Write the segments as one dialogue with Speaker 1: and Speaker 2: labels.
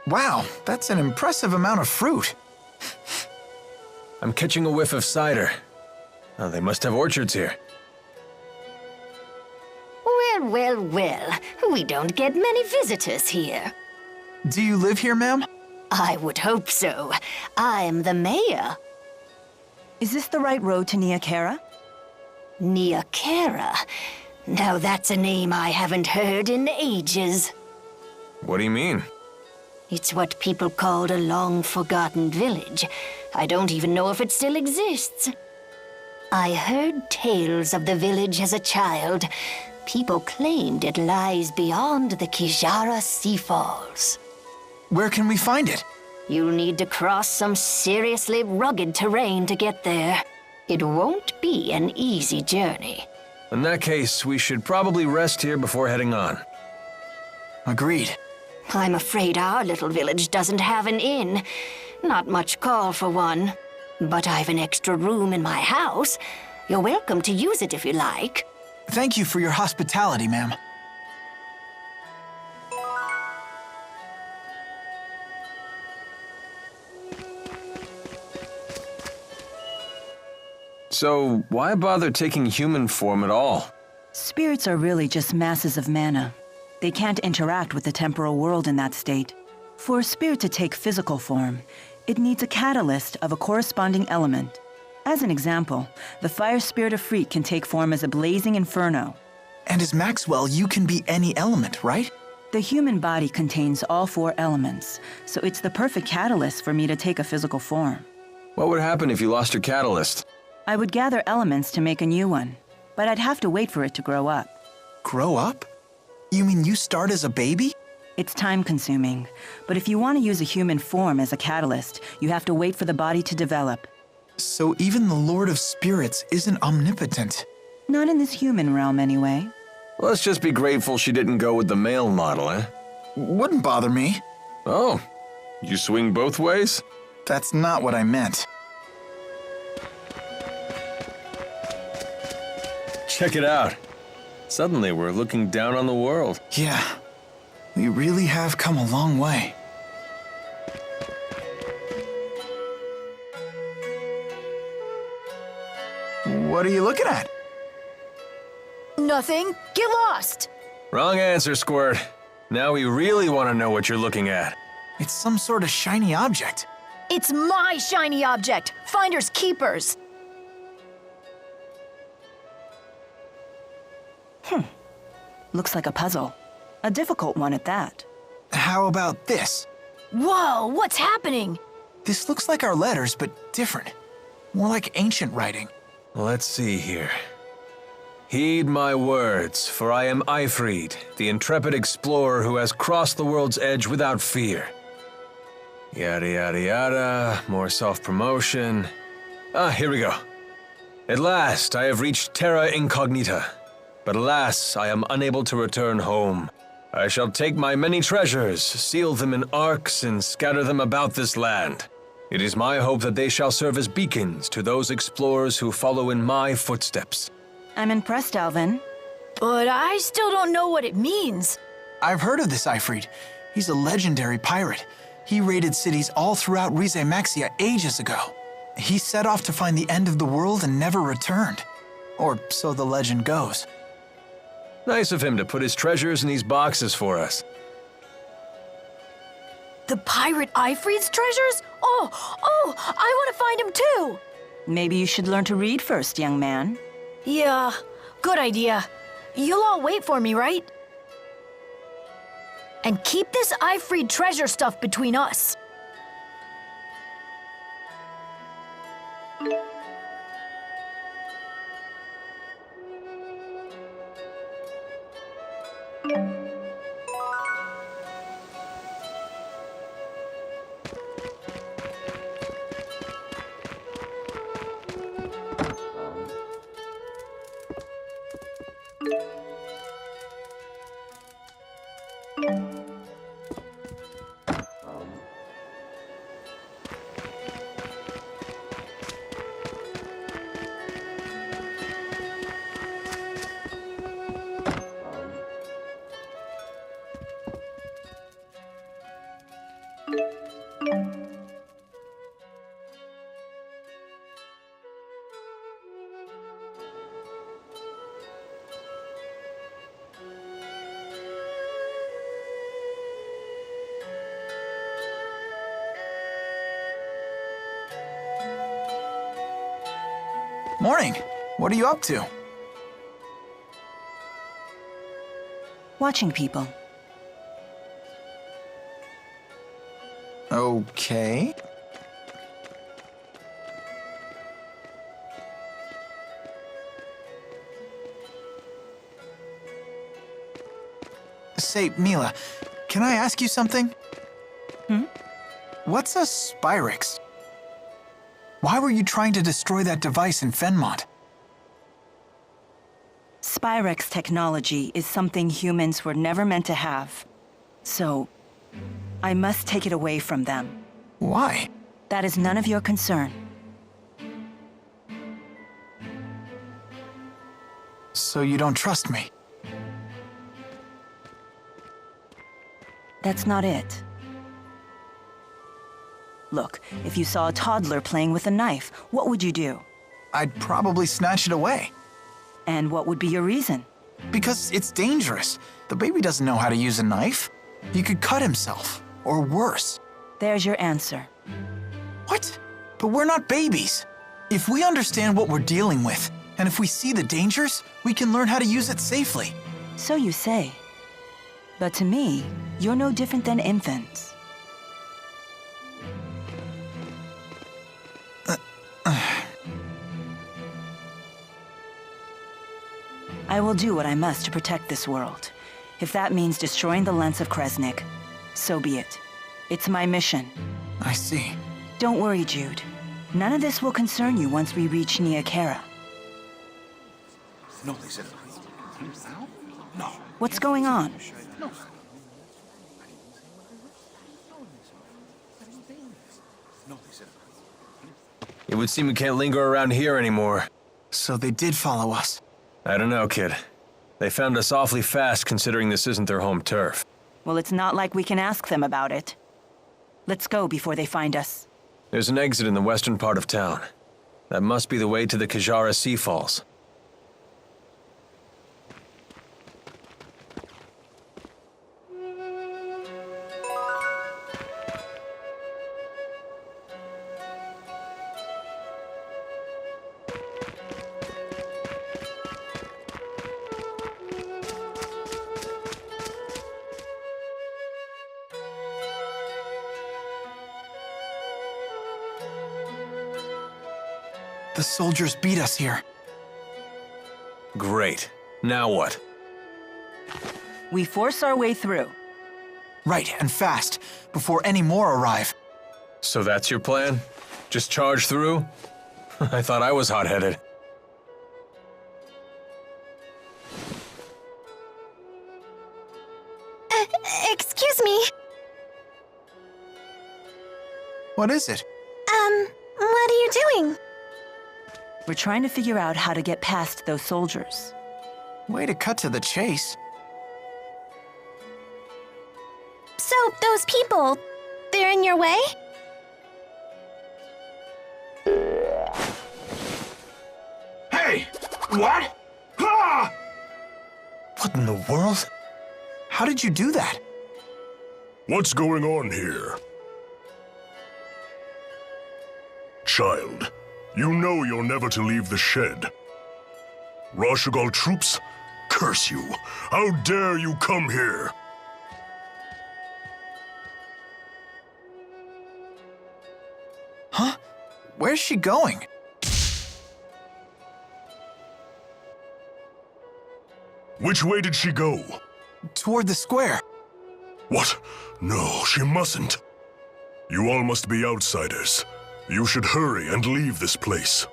Speaker 1: Wow, that's an impressive amount of fruit.
Speaker 2: I'm catching a whiff of cider. Oh, they must have orchards here.
Speaker 3: Well, we don't get many visitors here.
Speaker 1: Do you live here, ma'am?
Speaker 3: I would hope so. I'm the mayor.
Speaker 4: Is this the right road to Niakara?
Speaker 3: Niakara? Now that's a name I haven't heard in ages.
Speaker 2: What do you mean?
Speaker 3: It's what people called a long-forgotten village. I don't even know if it still exists. I heard tales of the village as a child. People claimed it lies beyond the Kijara Sea Falls.
Speaker 1: Where can we find it?
Speaker 3: You'll need to cross some seriously rugged terrain to get there. It won't be an easy journey.
Speaker 2: In that case, we should probably rest here before heading on.
Speaker 1: Agreed.
Speaker 3: I'm afraid our little village doesn't have an inn. Not much call for one. But I've an extra room in my house. You're welcome to use it if you like.
Speaker 1: Thank you for your hospitality, ma'am.
Speaker 2: So, why bother taking human form at all?
Speaker 4: Spirits are really just masses of mana. They can't interact with the temporal world in that state. For a spirit to take physical form, it needs a catalyst of a corresponding element. As an example, the fire spirit of Freak can take form as a blazing inferno.
Speaker 1: And as Maxwell, you can be any element, right?
Speaker 4: The human body contains all 4 elements, so it's the perfect catalyst for me to take a physical form.
Speaker 2: What would happen if you lost your catalyst?
Speaker 4: I would gather elements to make a new one, but I'd have to wait for it to grow up.
Speaker 1: Grow up? You mean you start as a baby?
Speaker 4: It's time-consuming, but if you want to use a human form as a catalyst, you have to wait for the body to develop.
Speaker 1: So even the Lord of Spirits isn't omnipotent.
Speaker 4: Not in this human realm, anyway.
Speaker 2: Let's just be grateful she didn't go with the male model, eh?
Speaker 1: Wouldn't bother me.
Speaker 2: Oh, you swing both ways?
Speaker 1: That's not what I meant.
Speaker 2: Check it out. Suddenly we're looking down on the world.
Speaker 1: Yeah, we really have come a long way. What are you looking at?
Speaker 5: Nothing. Get lost.
Speaker 2: Wrong answer, Squirt. Now we really want to know what you're looking at.
Speaker 1: It's some sort of shiny object.
Speaker 5: It's my shiny object. Finders keepers.
Speaker 4: Looks like a puzzle. A difficult one at that.
Speaker 1: How about this?
Speaker 5: Whoa, what's happening?
Speaker 1: This looks like our letters, but different. More like ancient writing.
Speaker 2: Let's see here. Heed my words, for I am Ifrid, the intrepid explorer who has crossed the world's edge without fear. Yada yada yada, more self-promotion. Here we go. At last, I have reached Terra Incognita. But alas, I am unable to return home. I shall take my many treasures, seal them in arks, and scatter them about this land. It is my hope that they shall serve as beacons to those explorers who follow in my footsteps.
Speaker 4: I'm impressed, Alvin.
Speaker 5: But I still don't know what it means.
Speaker 1: I've heard of this Ifrid. He's a legendary pirate. He raided cities all throughout Rize Maxia ages ago. He set off to find the end of the world and never returned. Or so the legend goes.
Speaker 2: Nice of him to put his treasures in these boxes for us.
Speaker 5: The pirate Ifrid's treasures? Oh, I want to find him too.
Speaker 4: Maybe you should learn to read first, young man.
Speaker 5: Yeah, good idea. You'll all wait for me, right? And keep this Ifrid treasure stuff between us.
Speaker 1: Morning. What are you up to?
Speaker 4: Watching people.
Speaker 1: Okay. Say, Mila, can I ask you something? What's a spirix? Why were you trying to destroy that device in Fenmont?
Speaker 4: Spirix technology is something humans were never meant to have. So, I must take it away from them.
Speaker 1: Why?
Speaker 4: That is none of your concern.
Speaker 1: So you don't trust me?
Speaker 4: That's not it. Look, if you saw a toddler playing with a knife, what would you do?
Speaker 1: I'd probably snatch it away.
Speaker 4: And what would be your reason?
Speaker 1: Because it's dangerous. The baby doesn't know how to use a knife. He could cut himself, or worse.
Speaker 4: There's your answer.
Speaker 1: What? But we're not babies. If we understand what we're dealing with, and if we see the dangers, we can learn how to use it safely.
Speaker 4: So you say. But to me, you're no different than infants. I will do what I must to protect this world. If that means destroying the lens of Kresnik, so be it. It's my mission.
Speaker 1: I see.
Speaker 4: Don't worry, Jude. None of this will concern you once we reach Nia Khera.
Speaker 6: No, they said no.
Speaker 4: What's going on?
Speaker 2: It would seem we can't linger around here anymore.
Speaker 1: So they did follow us.
Speaker 2: I don't know, kid. They found us awfully fast considering this isn't their home turf.
Speaker 4: Well, it's not like we can ask them about it. Let's go before they find us.
Speaker 2: There's an exit in the western part of town. That must be the way to the Kajara Sea Falls.
Speaker 1: The soldiers beat us here.
Speaker 2: Great. Now what?
Speaker 4: We force our way through.
Speaker 1: Right, and fast, before any more arrive.
Speaker 2: So that's your plan? Just charge through? I thought I was hot-headed.
Speaker 5: Excuse me.
Speaker 1: What is it?
Speaker 5: What are you doing?
Speaker 4: We're trying to figure out how to get past those soldiers.
Speaker 1: Way to cut to the chase.
Speaker 5: So, those people, they're in your way?
Speaker 6: Hey! What? Ah!
Speaker 1: What in the world? How did you do that?
Speaker 7: What's going on here? Child, you know you're never to leave the shed. Rashugal troops? Curse you! How dare you come here?
Speaker 1: Huh? Where's she going?
Speaker 7: Which way did she go?
Speaker 1: Toward the square.
Speaker 7: What? No, she mustn't. You all must be outsiders. You should hurry and leave this place.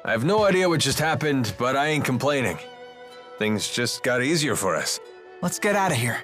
Speaker 2: I have no idea what just happened, but I ain't complaining. Things just got easier for us.
Speaker 1: Let's get out of here.